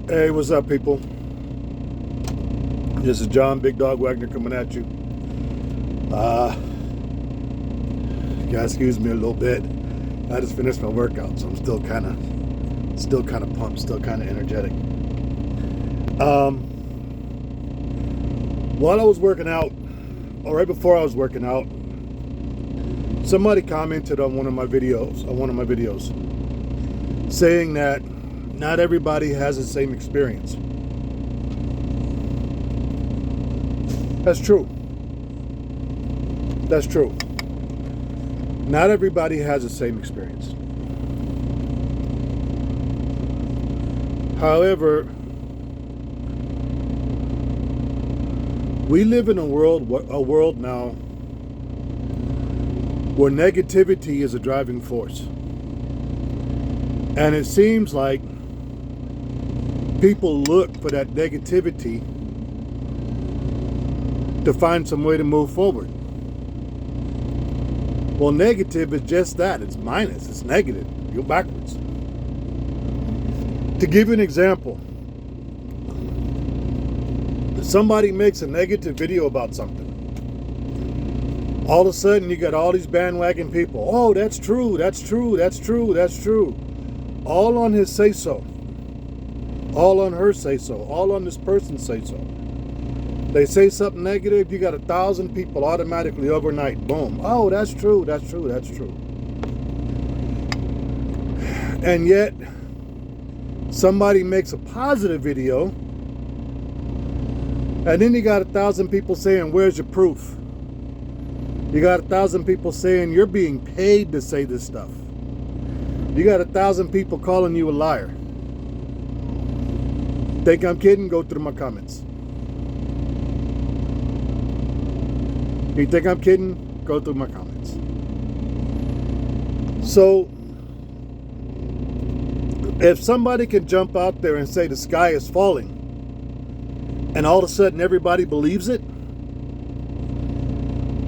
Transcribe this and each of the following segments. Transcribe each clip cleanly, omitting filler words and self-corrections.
Hey, what's up, people? This is John Big Dog Wagner coming at you. You gotta excuse me a little bit. I just finished my workout, so I'm still kind of pumped, still kind of energetic. While I was working out, or right before I was working out, somebody commented on one of my videos, saying that not everybody has the same experience. That's true. That's true. Not everybody has the same experience. However, we live in a world now where negativity is a driving force. And it seems like people look for that negativity to find some way to move forward. Well, negative is just that. It's minus. It's negative. You go backwards. To give you an example, if somebody makes a negative video about something, all of a sudden you got all these bandwagon people. Oh, that's true. That's true. That's true. That's true. All on his say so. All on her say so. All on this person say so. They say something negative, you got 1,000 people automatically overnight, boom. Oh, that's true, that's true, that's true. And yet, somebody makes a positive video, and then you got 1,000 people saying, where's your proof? You got 1,000 people saying you're being paid to say this stuff. You got 1,000 people calling you a liar. Think I'm kidding? Go through my comments. You think I'm kidding? Go through my comments. So, if somebody can jump out there and say the sky is falling, and all of a sudden everybody believes it,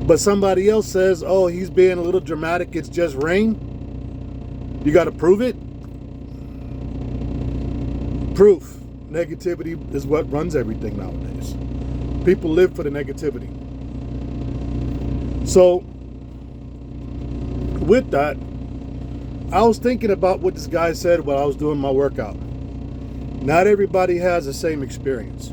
but somebody else says, oh, he's being a little dramatic, it's just rain, you got to prove it? Proof. Negativity is what runs everything nowadays. People live for the negativity. So, with that, I was thinking about what this guy said while I was doing my workout. Not everybody has the same experience.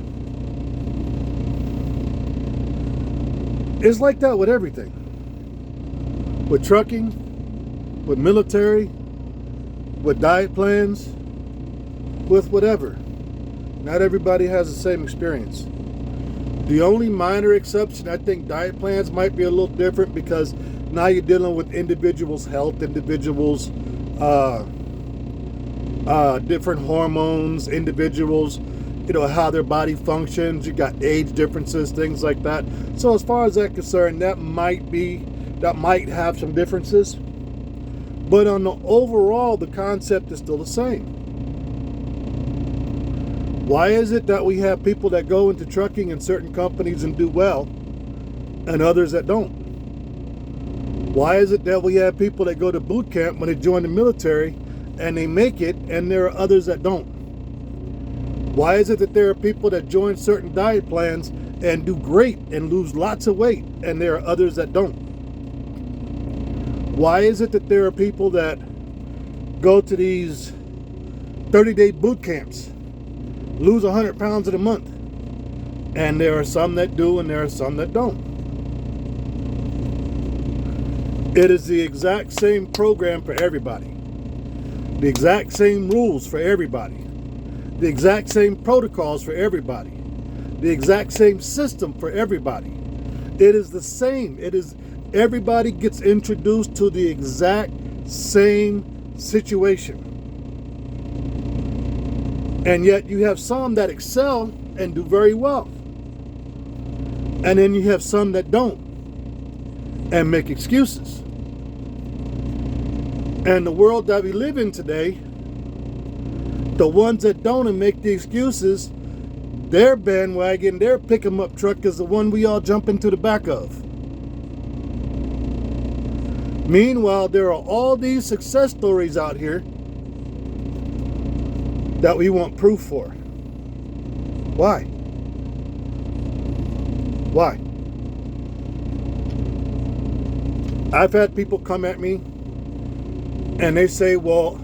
It's like that with everything. With trucking, with military, with diet plans, with whatever. Not everybody has the same experience. The only minor exception, I think diet plans might be a little different because now you're dealing with individuals' health, individuals' different hormones, individuals, how their body functions. You got age differences, things like that. So as far as that's concerned, that might have some differences. But on the overall, the concept is still the same. Why is it that we have people that go into trucking in certain companies and do well and others that don't? Why is it that we have people that go to boot camp when they join the military and they make it and there are others that don't? Why is it that there are people that join certain diet plans and do great and lose lots of weight and there are others that don't? Why is it that there are people that go to these 30-day boot camps, lose 100 pounds in a month, and there are some that do and there are some that don't? It is the exact same program for everybody, the exact same rules for everybody, the exact same protocols for everybody, the exact same system for everybody. It is the same. Everybody gets introduced to the exact same situation. And yet you have some that excel and do very well. And then you have some that don't and make excuses. And the world that we live in today, the ones that don't and make the excuses, their bandwagon, their pick-em-up truck is the one we all jump into the back of. Meanwhile, there are all these success stories out here that we want proof for. Why? Why? I've had people come at me and they say, well,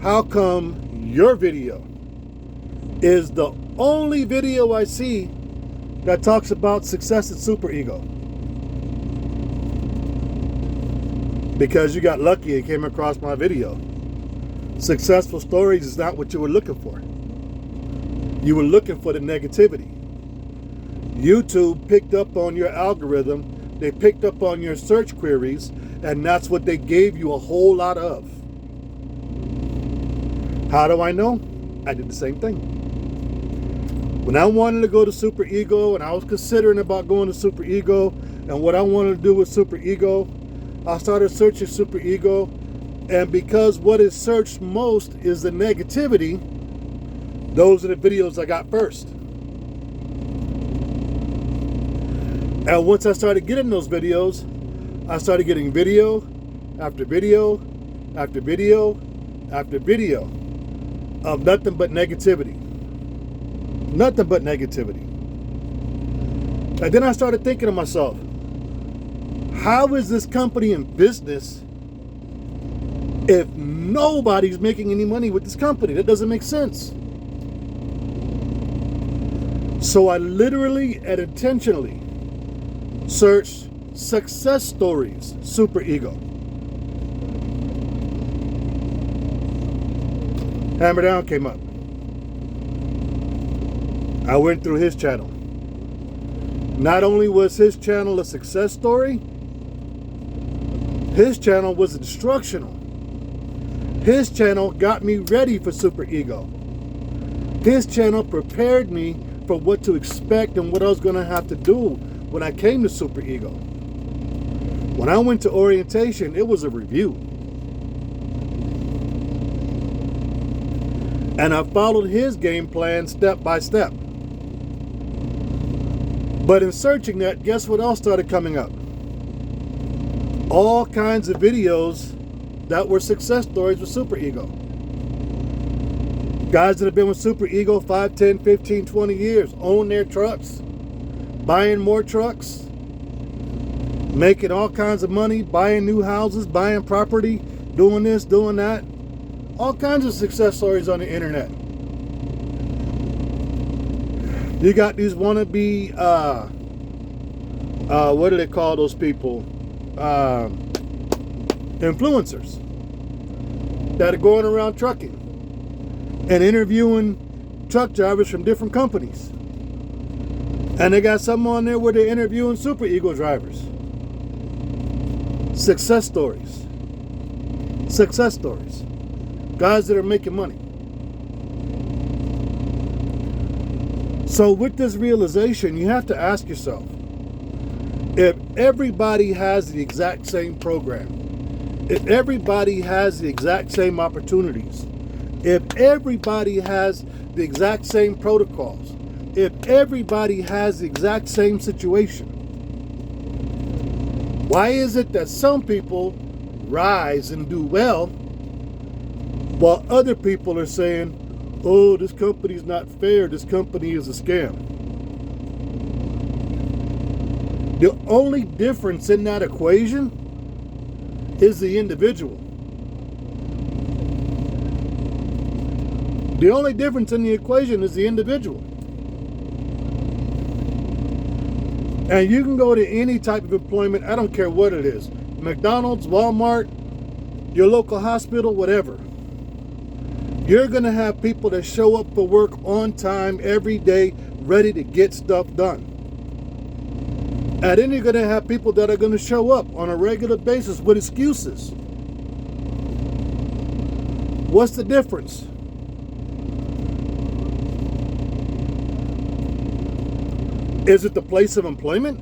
how come your video is the only video I see that talks about success and superego? Because you got lucky and came across my video. Successful stories is not what you were looking for. You were looking for the negativity. YouTube picked up on your algorithm. They picked up on your search queries, and that's what they gave you a whole lot of. How do I know? I did the same thing. When I wanted to go to superego, and I was considering about going to superego, and what I wanted to do with superego, I started searching superego, and because what is searched most is the negativity, those are the videos I got first. And once I started getting those videos, I started getting video after video after video after video of nothing but negativity. Nothing but negativity. And then I started thinking to myself, how is this company in business if nobody's making any money with this company? That doesn't make sense. So I literally and intentionally searched success stories, superego. Hammer Down came up. I went through his channel. Not only was his channel a success story, his channel was instructional. His channel got me ready for superego. His channel prepared me for what to expect and what I was going to have to do when I came to superego. When I went to orientation, it was a review. And I followed his game plan step by step. But in searching that, guess what else started coming up? All kinds of videos that were success stories with superego. Guys that have been with superego 5, 10, 15, 20 years, own their trucks, buying more trucks, making all kinds of money, buying new houses, buying property, doing this, doing that. All kinds of success stories on the internet. You got these wannabe, what do they call those people? Influencers that are going around trucking and interviewing truck drivers from different companies. And they got some on there where they're interviewing superego drivers. Success stories. Success stories. Guys that are making money. So with this realization, you have to ask yourself, if everybody has the exact same program, if everybody has the exact same opportunities, if everybody has the exact same protocols, if everybody has the exact same situation, why is it that some people rise and do well while other people are saying, oh, this company's not fair, this company is a scam? The only difference in that equation is the individual. The only difference in the equation is the individual. And you can go to any type of employment, I don't care what it is. McDonald's, Walmart, your local hospital, whatever. You're going to have people that show up for work on time every day, ready to get stuff done. And then you're going to have people that are going to show up on a regular basis with excuses. What's the difference? Is it the place of employment?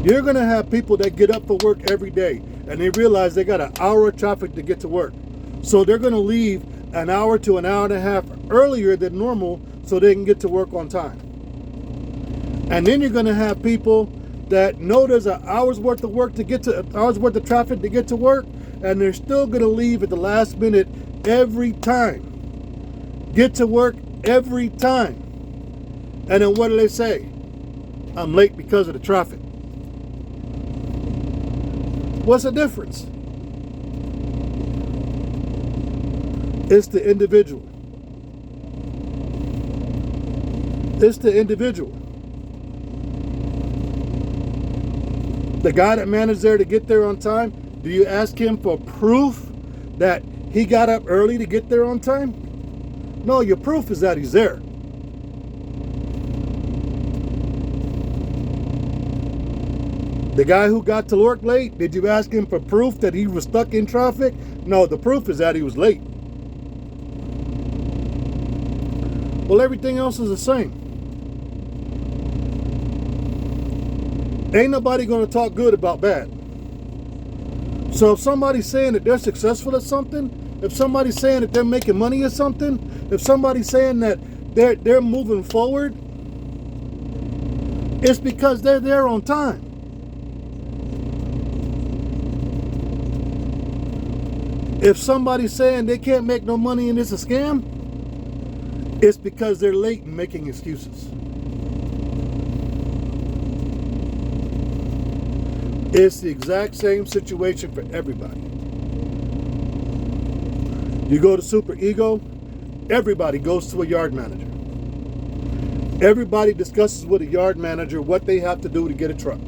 You're going to have people that get up for work every day and they realize they got an hour of traffic to get to work. So they're going to leave an hour to an hour and a half earlier than normal so they can get to work on time. And then you're going to have people that know there's an hour's worth of work to get to, an hour's worth of traffic to get to work, and they're still going to leave at the last minute every time. Get to work every time. And then what do they say? I'm late because of the traffic. What's the difference? It's the individual. It's the individual. The guy that managed there to get there on time, do you ask him for proof that he got up early to get there on time? No, your proof is that he's there. The guy who got to work late, did you ask him for proof that he was stuck in traffic? No, the proof is that he was late. Well, everything else is the same. Ain't nobody going to talk good about bad. So if somebody's saying that they're successful at something, if somebody's saying that they're making money at something, if somebody's saying that they're moving forward, it's because they're there on time. If somebody's saying they can't make no money and it's a scam, it's because they're late and making excuses. It's the exact same situation for everybody. You go to Super Ego, everybody goes to a yard manager. Everybody discusses with a yard manager what they have to do to get a truck.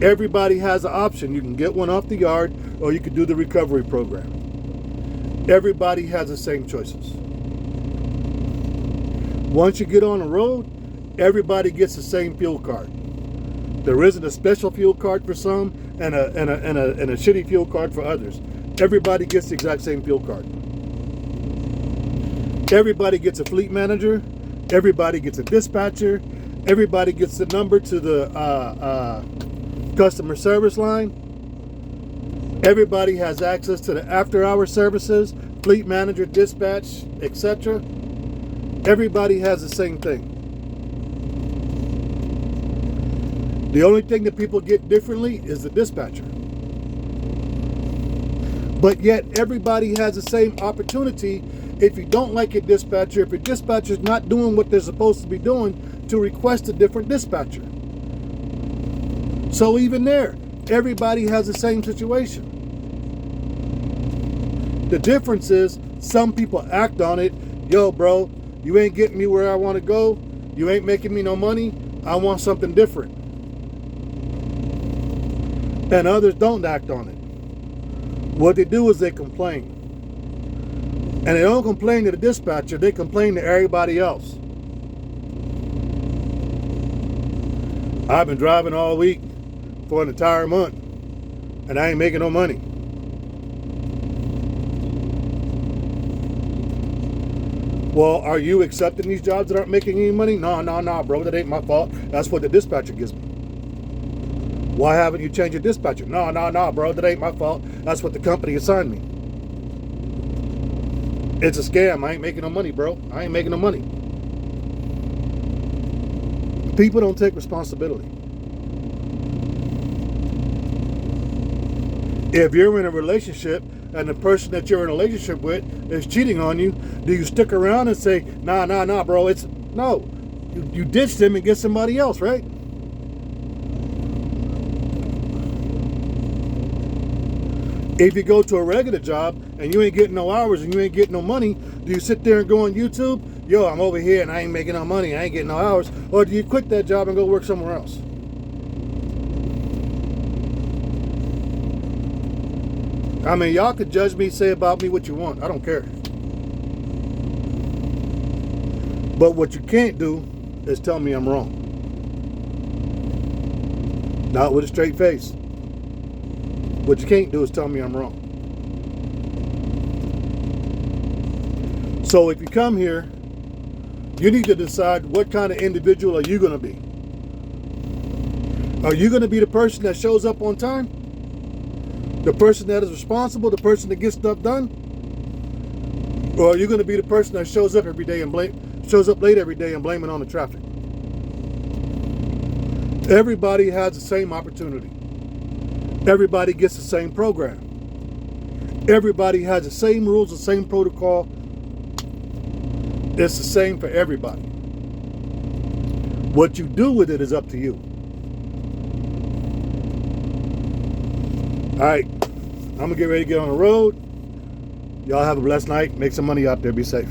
Everybody has an option. You can get one off the yard or you can do the recovery program. Everybody has the same choices. Once you get on the road, everybody gets the same fuel card. There isn't a special fuel card for some and a shitty fuel card for others. Everybody gets the exact same fuel card. Everybody gets a fleet manager. Everybody gets a dispatcher. Everybody gets the number to the customer service line. Everybody has access to the after-hour services, fleet manager, dispatch, etc. Everybody has the same thing. The only thing that people get differently is the dispatcher. But yet everybody has the same opportunity. If you don't like your dispatcher, if your dispatcher's not doing what they're supposed to be doing, to request a different dispatcher. So even there, everybody has the same situation. The difference is some people act on it. Yo, bro, you ain't getting me where I want to go. You ain't making me no money. I want something different. And others don't act on it. What they do is they complain. And they don't complain to the dispatcher, they complain to everybody else. I've been driving all week for an entire month and I ain't making no money. Well, are you accepting these jobs that aren't making any money? No, bro, that ain't my fault. That's what the dispatcher gives me. Why haven't you changed your dispatcher? No, bro, that ain't my fault. That's what the company assigned me. It's a scam. I ain't making no money, bro. I ain't making no money. People don't take responsibility. If you're in a relationship and the person that you're in a relationship with is cheating on you, do you stick around and say, nah, bro, no. You ditch them and get somebody else, right? If you go to a regular job and you ain't getting no hours and you ain't getting no money, do you sit there and go on YouTube? Yo, I'm over here and I ain't making no money, I ain't getting no hours. Or do you quit that job and go work somewhere else? I mean, y'all could judge me, say about me what you want. I don't care. But what you can't do is tell me I'm wrong. Not with a straight face. What you can't do is tell me I'm wrong. So if you come here, you need to decide what kind of individual are you going to be. Are you going to be the person that shows up on time? The person that is responsible, the person that gets stuff done? Or are you going to be the person that shows up every day and shows up late every day and blame it on the traffic? Everybody has the same opportunity. Everybody gets the same program. Everybody has the same rules, the same protocol. It's the same for everybody. What you do with it is up to you. All right, I'm gonna get ready to get on the road. Y'all have a blessed night. Make some money out there. Be safe.